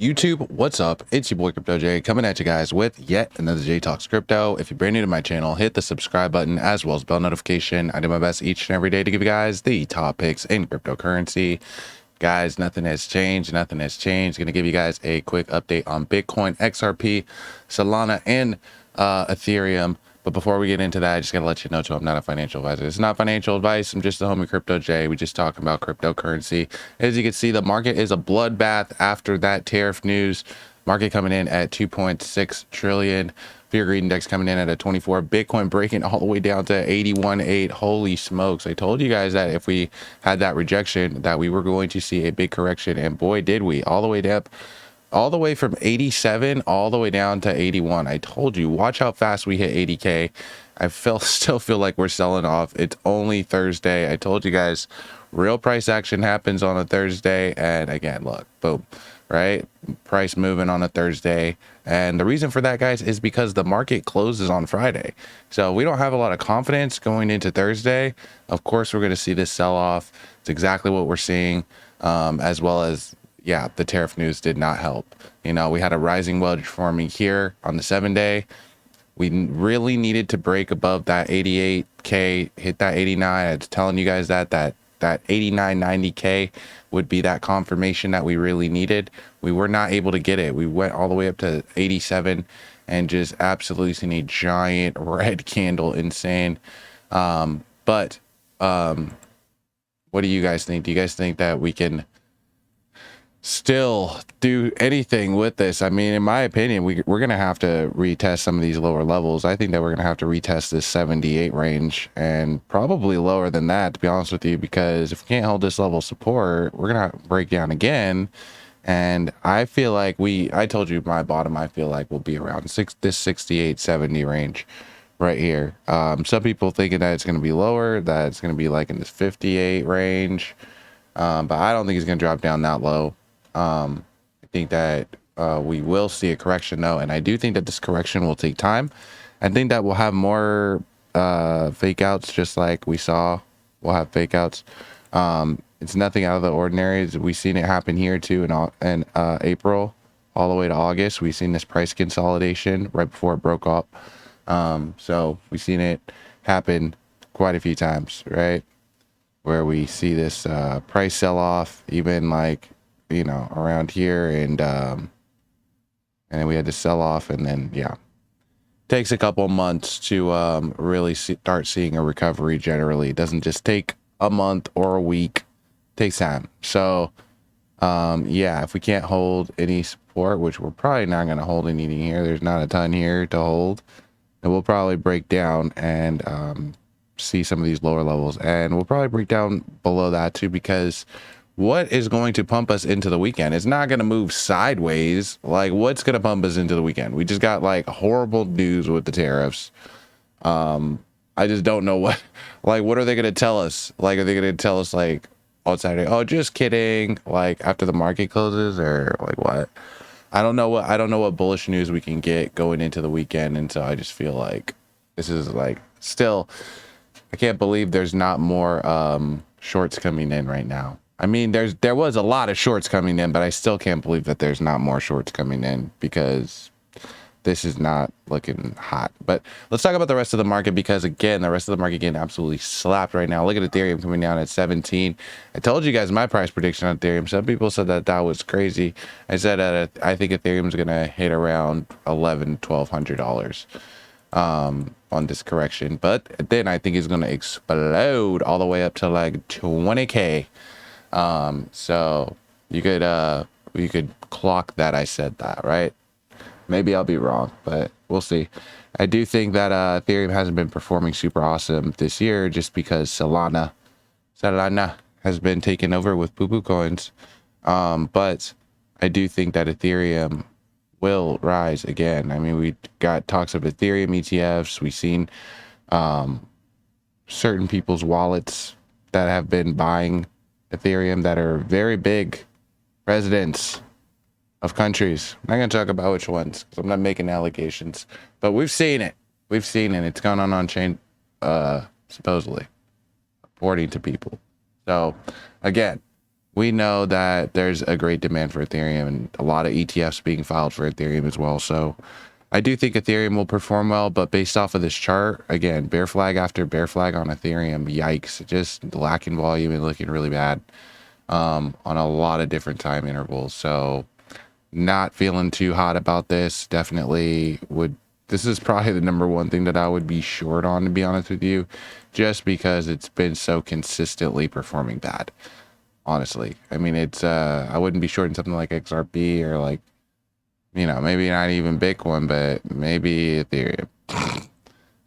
YouTube, what's up? It's your boy Crypto J coming at you guys with yet another J Talks Crypto. If you're brand new to my channel, hit the subscribe button as well as bell notification. I do my best each and every day to give you guys the top picks in cryptocurrency. Guys, nothing has changed. Nothing has changed. Going to give you guys a quick update on Bitcoin, XRP, Solana, and Ethereum. But before we get into that, I just got to let you know, too, I'm not a financial advisor. It's not financial advice. I'm just the homie Crypto J. We just talking about cryptocurrency. As you can see, the market is a bloodbath after that tariff news. Market coming in at 2.6 trillion. Fear Greed Index coming in at a 24. Bitcoin breaking all the way down to 81.8. Holy smokes. I told you guys that if we had that rejection, that we were going to see a big correction. And boy, did we. All the way up. All the way from 87 all the way down to 81. I told you, watch how fast we hit 80K. I still feel like we're selling off. It's only Thursday. I told you guys, real price action happens on a Thursday. And again, look, boom, right? Price moving on a Thursday. And the reason for that, guys, is because the market closes on Friday. So we don't have a lot of confidence going into Thursday. Of course, we're going to see this sell off. It's exactly what we're seeing, as well as, yeah, the tariff news did not help. You know, we had a rising wedge forming here on the 7-day. We really needed to break above that 88K, hit that 89. I was telling you guys that 89, 90K would be that confirmation that we really needed. We were not able to get it. We went all the way up to 87 and just absolutely seen a giant red candle, insane. But what do you guys think? Do you guys think that we can still do anything with this? I mean, in my opinion, we're gonna have to retest some of these lower levels. I think that we're gonna have to retest this 78 range and probably lower than that, to be honest with you, because if we can't hold this level of support, we're gonna break down again. And I feel like I told you my bottom, I feel like will be around this 68 70 range right here. Some people thinking that it's going to be lower, that it's going to be like in this 58 range, but I don't think it's going to drop down that low. I think that we will see a correction, though, and I do think that this correction will take time. I think that we'll have more fake outs, just like we saw. We'll have fake outs. It's nothing out of the ordinary. We've seen it happen here too in April all the way to August. We've seen this price consolidation right before it broke up. So we've seen it happen quite a few times, right? Where we see this price sell off, even like, you know, around here, and then we had to sell off, and then yeah, takes a couple months to really start seeing a recovery. Generally, it doesn't just take a month or a week. It takes time. So yeah, if we can't hold any support, which we're probably not going to hold anything here, there's not a ton here to hold, and we'll probably break down and see some of these lower levels, and we'll probably break down below that too, because what is going to pump us into the weekend? It's not going to move sideways. Like, what's going to pump us into the weekend? We just got like horrible news with the tariffs. I just don't know what are they going to tell us? Like, are they going to tell us like on Saturday, oh, just kidding, like after the market closes, or like what? I don't know what bullish news we can get going into the weekend. And so I just feel like this is like, still, I can't believe there's not more shorts coming in right now. I mean, there was a lot of shorts coming in, but I still can't believe that there's not more shorts coming in, because this is not looking hot. But let's talk about the rest of the market, because again, the rest of the market getting absolutely slapped right now. Look at Ethereum coming down at 17. I told you guys my price prediction on Ethereum. Some people said that was crazy. I said that I think Ethereum's gonna hit around $1,100-$1,200 on this correction, but then I think it's gonna explode all the way up to like 20K. So you could clock that I said that, right? Maybe I'll be wrong, but we'll see. I do think that Ethereum hasn't been performing super awesome this year, just because Solana has been taken over with poo-poo coins. But I do think that Ethereum will rise again. I mean, we got talks of Ethereum ETFs. We've seen certain people's wallets that have been buying Ethereum that are very big presidents of countries. I'm not going to talk about which ones, because I'm not making allegations, but we've seen it. It's gone on chain, supposedly, according to people. So again, we know that there's a great demand for Ethereum and a lot of ETFs being filed for Ethereum as well. So I do think Ethereum will perform well, but based off of this chart, again, bear flag after bear flag on Ethereum, yikes, just lacking volume and looking really bad on a lot of different time intervals. So not feeling too hot about this. Definitely would. This is probably the number one thing that I would be short on, to be honest with you, just because it's been so consistently performing bad. Honestly, I mean, it's I wouldn't be shorting something like XRP or like, you know, maybe not even Bitcoin, but maybe Ethereum.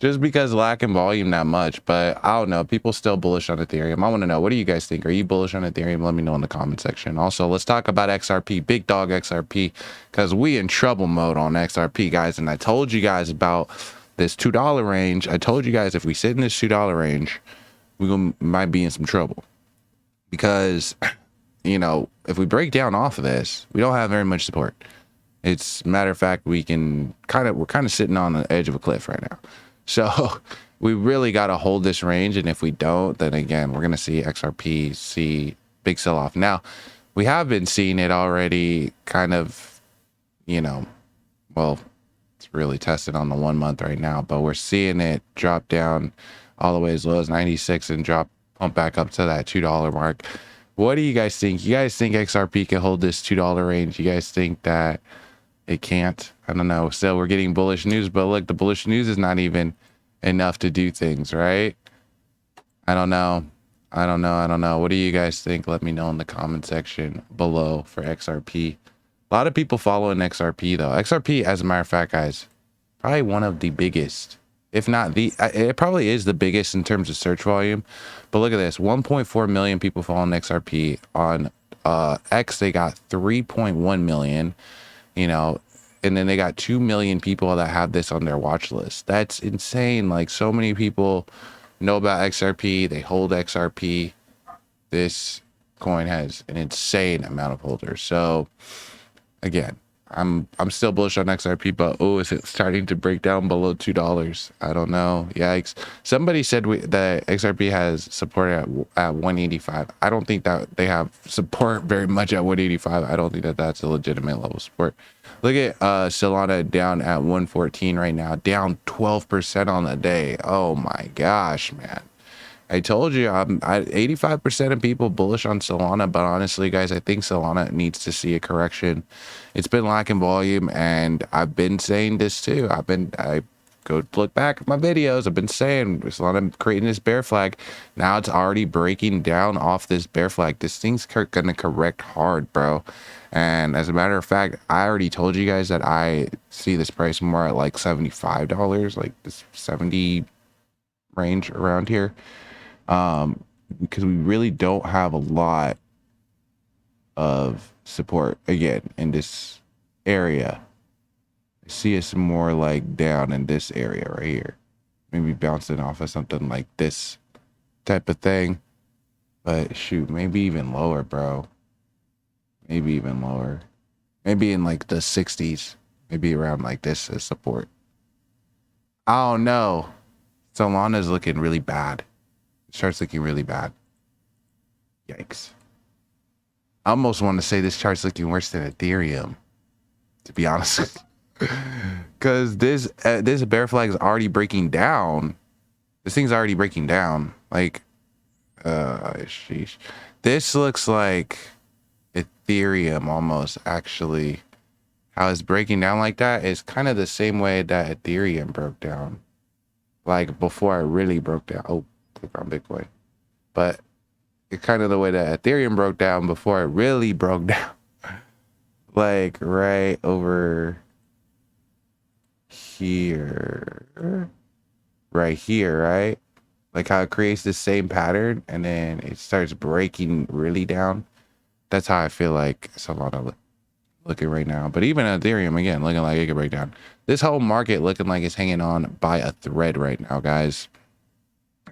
Just because lacking volume that much. But I don't know, people still bullish on Ethereum. I want to know, what do you guys think? Are you bullish on Ethereum? Let me know in the comment section. Also, let's talk about XRP, big dog XRP, because we in trouble mode on XRP, guys. And I told you guys about this $2 range. I told you guys, if we sit in this $2 range, might be in some trouble, because, you know, if we break down off of this, we don't have very much support. It's a matter of fact, we're kind of sitting on the edge of a cliff right now. So we really got to hold this range. And if we don't, then again, we're going to see XRP see big sell off. Now, we have been seeing it already kind of, you know, well, it's really tested on the 1 month right now, but we're seeing it drop down all the way as low as 96 and pump back up to that $2 mark. What do you guys think? You guys think XRP can hold this $2 range? You guys think that it can't? I don't know. Still, we're getting bullish news, but look, the bullish news is not even enough to do things, right? I don't know. What do you guys think? Let me know in the comment section below for XRP. A lot of people following XRP though. XRP, as a matter of fact, guys, probably one of the biggest, if not the, it probably is the biggest in terms of search volume. But look at this, 1.4 million people following XRP. On X, they got 3.1 million. You know, and then they got 2 million people that have this on their watch list. That's insane. Like, so many people know about XRP. They hold XRP. This coin has an insane amount of holders. So again, I'm still bullish on XRP, but oh, is it starting to break down below $2? I don't know. Yikes. Somebody said that XRP has support at 185. I don't think that they have support very much at 185. I don't think that that's a legitimate level of support. Look at Solana down at 114 right now, down 12% on the day. Oh my gosh, man. I told you, 85% of people bullish on Solana, but honestly, guys, I think Solana needs to see a correction. It's been lacking volume, and I've been saying this too. I go look back at my videos. I've been saying Solana creating this bear flag. Now it's already breaking down off this bear flag. This thing's gonna correct hard, bro. And as a matter of fact, I already told you guys that I see this price more at like $75, like this 70 range around here. Because we really don't have a lot of support again in this area. I see it's more like down in this area right here, maybe bouncing off of something like this type of thing. But shoot, maybe even lower, bro. Maybe even lower, maybe in like the 60s, maybe around like this as support. I don't know. Solana's looking really bad. Chart's looking really bad. Yikes. I almost want to say this chart's looking worse than Ethereum, to be honest. Because this bear flag is already breaking down. This thing's already breaking down. Like, sheesh. This looks like Ethereum almost, actually. How it's breaking down like that is kind of the same way that Ethereum broke down. Like, before it really broke down. Oh, click on Bitcoin. But it's kind of the way that Ethereum broke down before it really broke down. Like, right over here. Right here, right? Like how it creates the same pattern and then it starts breaking really down. That's how I feel like Solana looking right now. But even Ethereum, again, looking like it could break down. This whole market looking like it's hanging on by a thread right now, guys.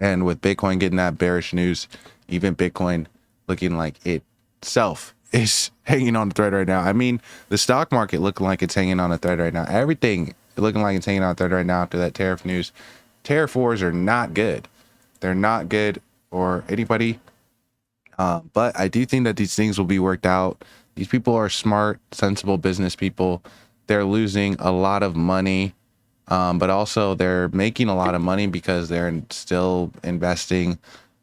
And with Bitcoin getting that bearish news, even Bitcoin looking like itself is hanging on a thread right now. I mean, the stock market looking like it's hanging on a thread right now. Everything looking like it's hanging on a thread right now after that tariff news. Tariff wars are not good. They're not good for anybody. But I do think that these things will be worked out. These people are smart, sensible business people. They're losing a lot of money, but also they're making a lot of money because they're still investing.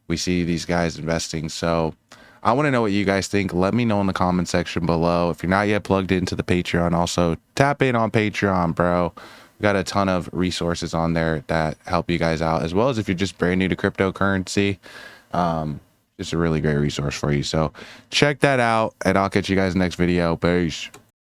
We see these guys investing. So I want to know what you guys think. Let me know in the comment section below. If you're not yet plugged into the Patreon, also tap in on Patreon, bro. We got a ton of resources on there that help you guys out, as well as if you're just brand new to cryptocurrency. It's a really great resource for you. So check that out, and I'll catch you guys next video. Peace.